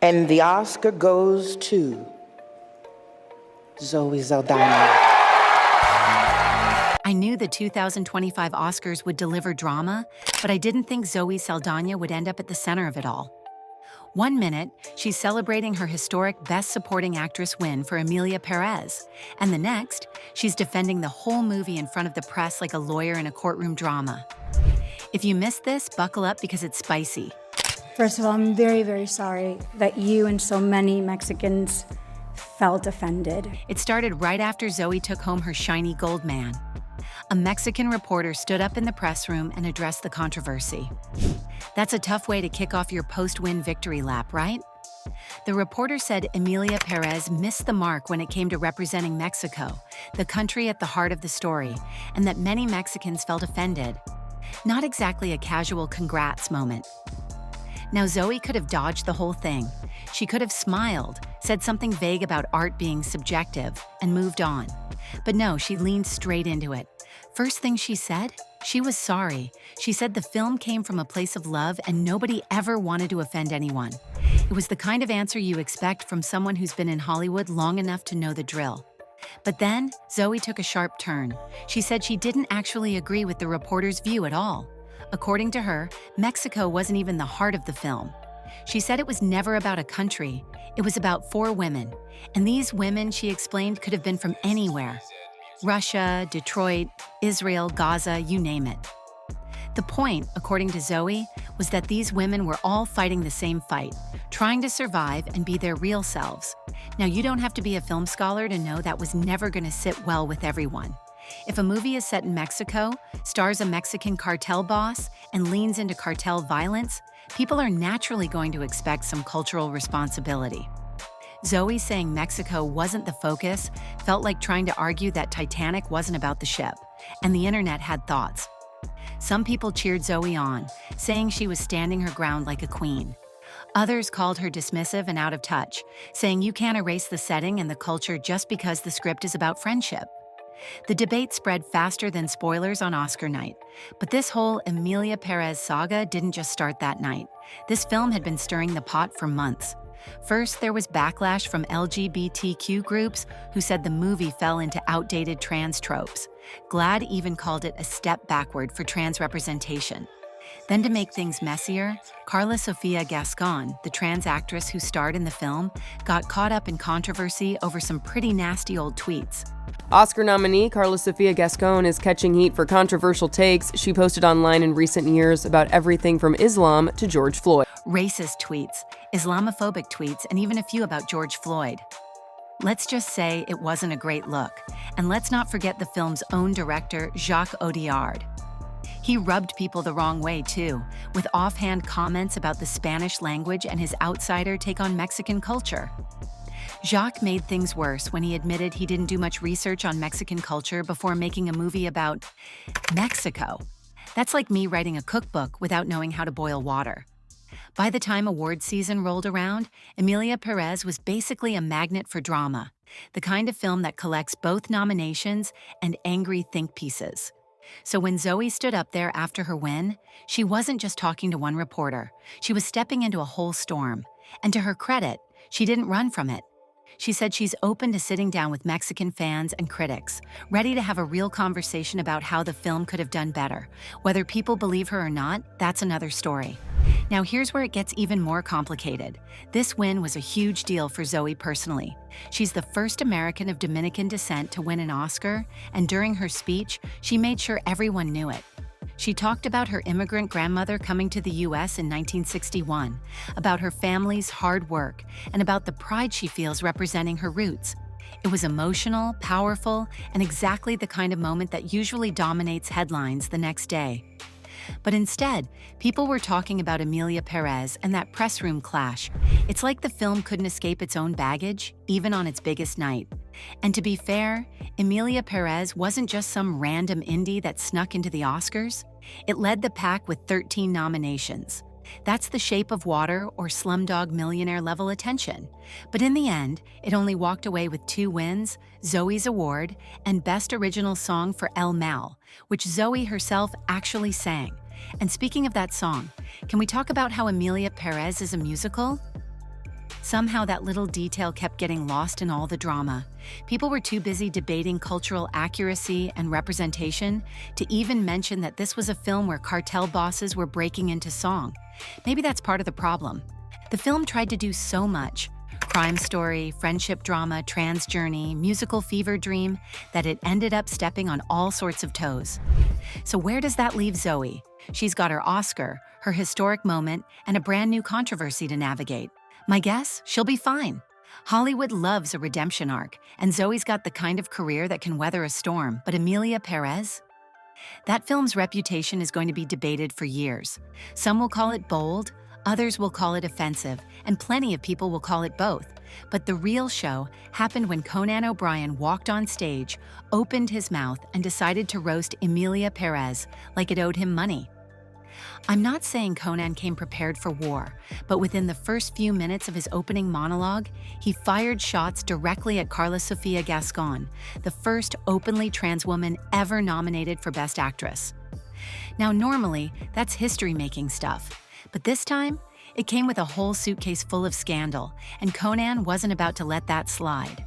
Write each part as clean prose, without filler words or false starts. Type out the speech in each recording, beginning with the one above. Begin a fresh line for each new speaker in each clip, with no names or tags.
And the Oscar goes to Zoe Saldaña.
I knew the 2025 Oscars would deliver drama, but I didn't think Zoe Saldaña would end up at the center of it all. One minute, she's celebrating her historic Best Supporting Actress win for Emilia Pérez, and the next, she's defending the whole movie in front of the press like a lawyer in a courtroom drama. If you missed this, buckle up because it's spicy.
First of all, I'm very, very sorry that you and so many Mexicans felt offended.
It started right after Zoe took home her shiny gold man. A Mexican reporter stood up in the press room and addressed the controversy. That's a tough way to kick off your post-win victory lap, right? The reporter said Emilia Pérez missed the mark when it came to representing Mexico, the country at the heart of the story, and that many Mexicans felt offended. Not exactly a casual congrats moment. Now, Zoe could have dodged the whole thing. She could have smiled, said something vague about art being subjective, and moved on. But no, she leaned straight into it. First thing she said, she was sorry. She said the film came from a place of love and nobody ever wanted to offend anyone. It was the kind of answer you expect from someone who's been in Hollywood long enough to know the drill. But then, Zoe took a sharp turn. She said she didn't actually agree with the reporter's view at all. According to her, Mexico wasn't even the heart of the film. She said it was never about a country. It was about 4 women. And these women, she explained, could have been from anywhere. Russia, Detroit, Israel, Gaza, you name it. The point, according to Zoe, was that these women were all fighting the same fight, trying to survive and be their real selves. Now, you don't have to be a film scholar to know that was never going to sit well with everyone. If a movie is set in Mexico, stars a Mexican cartel boss, and leans into cartel violence, people are naturally going to expect some cultural responsibility. Zoe saying Mexico wasn't the focus felt like trying to argue that Titanic wasn't about the ship, and the internet had thoughts. Some people cheered Zoe on, saying she was standing her ground like a queen. Others called her dismissive and out of touch, saying you can't erase the setting and the culture just because the script is about friendship. The debate spread faster than spoilers on Oscar night, but this whole Emilia Pérez saga didn't just start that night. This film had been stirring the pot for months. First, there was backlash from LGBTQ groups who said the movie fell into outdated trans tropes. GLAAD even called it a step backward for trans representation. Then, to make things messier, Carla Sofia Gascon, the trans actress who starred in the film, got caught up in controversy over some pretty nasty old tweets.
Oscar nominee Carla Sofia Gascon is catching heat for controversial takes she posted online in recent years about everything from Islam to George Floyd.
Racist tweets, Islamophobic tweets, and even a few about George Floyd. Let's just say it wasn't a great look. And let's not forget the film's own director, Jacques Audiard. He rubbed people the wrong way, too, with offhand comments about the Spanish language and his outsider take on Mexican culture. Jacques made things worse when he admitted he didn't do much research on Mexican culture before making a movie about Mexico. That's like me writing a cookbook without knowing how to boil water. By the time award season rolled around, Emilia Pérez was basically a magnet for drama, the kind of film that collects both nominations and angry think pieces. So when Zoe stood up there after her win, she wasn't just talking to one reporter. She was stepping into a whole storm. And to her credit, she didn't run from it. She said she's open to sitting down with Mexican fans and critics, ready to have a real conversation about how the film could have done better. Whether people believe her or not, that's another story. Now here's where it gets even more complicated. This win was a huge deal for Zoe personally. She's the first American of Dominican descent to win an Oscar, and during her speech, she made sure everyone knew it. She talked about her immigrant grandmother coming to the U.S. in 1961, about her family's hard work, and about the pride she feels representing her roots. It was emotional, powerful, and exactly the kind of moment that usually dominates headlines the next day. But instead, people were talking about Emilia Pérez and that press room clash. It's like the film couldn't escape its own baggage, even on its biggest night. And to be fair, Emilia Pérez wasn't just some random indie that snuck into the Oscars. It led the pack with 13 nominations. That's The Shape of Water or Slumdog Millionaire level attention. But in the end, it only walked away with 2 wins, Zoe's Award, and Best Original Song for El Mal, which Zoe herself actually sang. And speaking of that song, can we talk about how Emilia Pérez is a musical? Somehow that little detail kept getting lost in all the drama. People were too busy debating cultural accuracy and representation to even mention that this was a film where cartel bosses were breaking into song. Maybe that's part of the problem. The film tried to do so much. Crime story, friendship drama, trans journey, musical fever dream, that it ended up stepping on all sorts of toes. So where does that leave Zoe? She's got her Oscar, her historic moment, and a brand new controversy to navigate. My guess? She'll be fine. Hollywood loves a redemption arc, and Zoe's got the kind of career that can weather a storm, but Emilia Pérez? That film's reputation is going to be debated for years. Some will call it bold, others will call it offensive, and plenty of people will call it both. But the real show happened when Conan O'Brien walked on stage, opened his mouth, and decided to roast Emilia Pérez like it owed him money. I'm not saying Conan came prepared for war, but within the first few minutes of his opening monologue, he fired shots directly at Carla Sofia Gascon, the first openly trans woman ever nominated for Best Actress. Now, normally, that's history-making stuff, but this time, it came with a whole suitcase full of scandal, and Conan wasn't about to let that slide.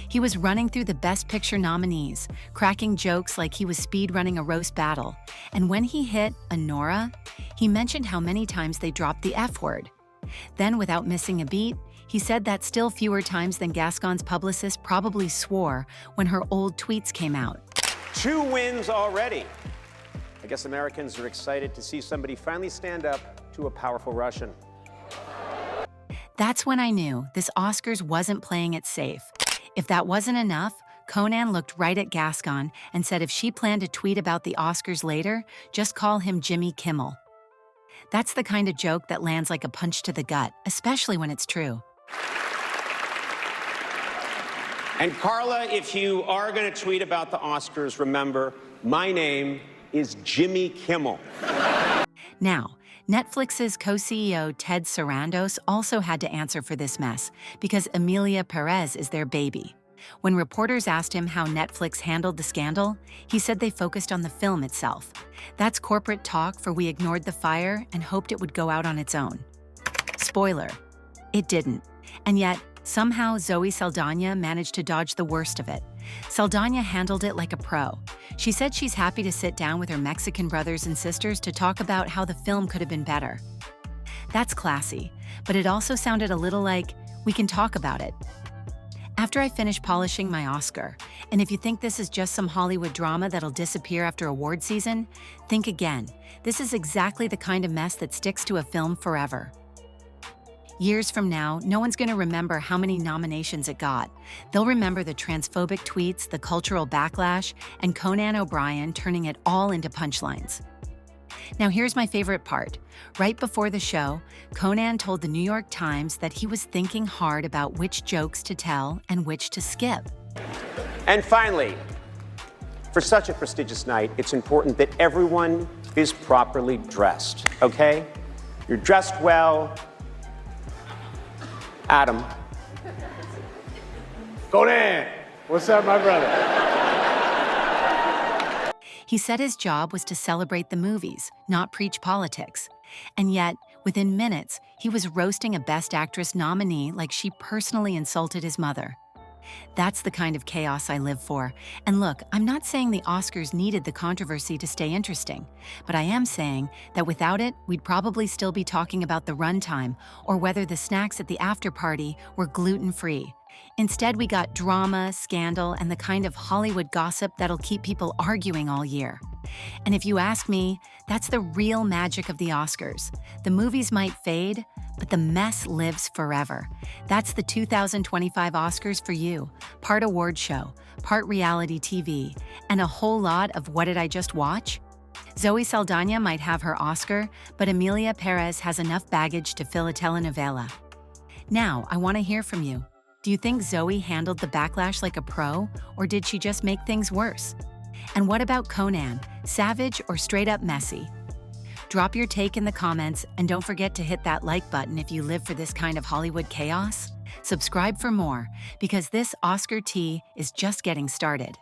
He was running through the Best Picture nominees, cracking jokes like he was speedrunning a roast battle, and when he hit Honora, he mentioned how many times they dropped the F word. Then, without missing a beat, he said that still fewer times than Gascon's publicist probably swore when her old tweets came out.
2 wins already. I guess Americans are excited to see somebody finally stand up to a powerful Russian.
That's when I knew this Oscars wasn't playing it safe. If that wasn't enough, Conan looked right at Gascon and said if she planned to tweet about the Oscars later, just call him Jimmy Kimmel. That's the kind of joke that lands like a punch to the gut, especially when it's true.
And Carla, if you are going to tweet about the Oscars, remember, my name is Jimmy Kimmel.
Now, Netflix's co-CEO Ted Sarandos also had to answer for this mess because Emilia Pérez is their baby. When reporters asked him how Netflix handled the scandal, he said they focused on the film itself. That's corporate talk for we ignored the fire and hoped it would go out on its own. Spoiler, it didn't. And yet, somehow Zoe Saldaña managed to dodge the worst of it. Saldaña handled it like a pro. She said she's happy to sit down with her Mexican brothers and sisters to talk about how the film could have been better. That's classy, but it also sounded a little like, we can talk about it. After I finish polishing my Oscar, and if you think this is just some Hollywood drama that'll disappear after award season, think again. This is exactly the kind of mess that sticks to a film forever. Years from now, no one's going to remember how many nominations it got. They'll remember the transphobic tweets, the cultural backlash, and Conan O'Brien turning it all into punchlines. Now here's my favorite part. Right before the show, Conan told the New York Times that he was thinking hard about which jokes to tell and which to skip.
And finally, for such a prestigious night, it's important that everyone is properly dressed, okay? You're dressed well. Adam.
Conan, what's up, my brother?
He said his job was to celebrate the movies, not preach politics. And yet, within minutes, he was roasting a Best Actress nominee like she personally insulted his mother. That's the kind of chaos I live for. And look, I'm not saying the Oscars needed the controversy to stay interesting, but I am saying that without it, we'd probably still be talking about the runtime or whether the snacks at the after-party were gluten-free. Instead, we got drama, scandal, and the kind of Hollywood gossip that'll keep people arguing all year. And if you ask me, that's the real magic of the Oscars. The movies might fade, but the mess lives forever. That's the 2025 Oscars for you. Part award show, part reality TV, and a whole lot of what did I just watch? Zoe Saldaña might have her Oscar, but Emilia Pérez has enough baggage to fill a telenovela. Now, I want to hear from you. Do you think Zoe handled the backlash like a pro, or did she just make things worse? And what about Conan, savage or straight up messy? Drop your take in the comments, and don't forget to hit that like button if you live for this kind of Hollywood chaos. Subscribe for more, because this Oscar tea is just getting started.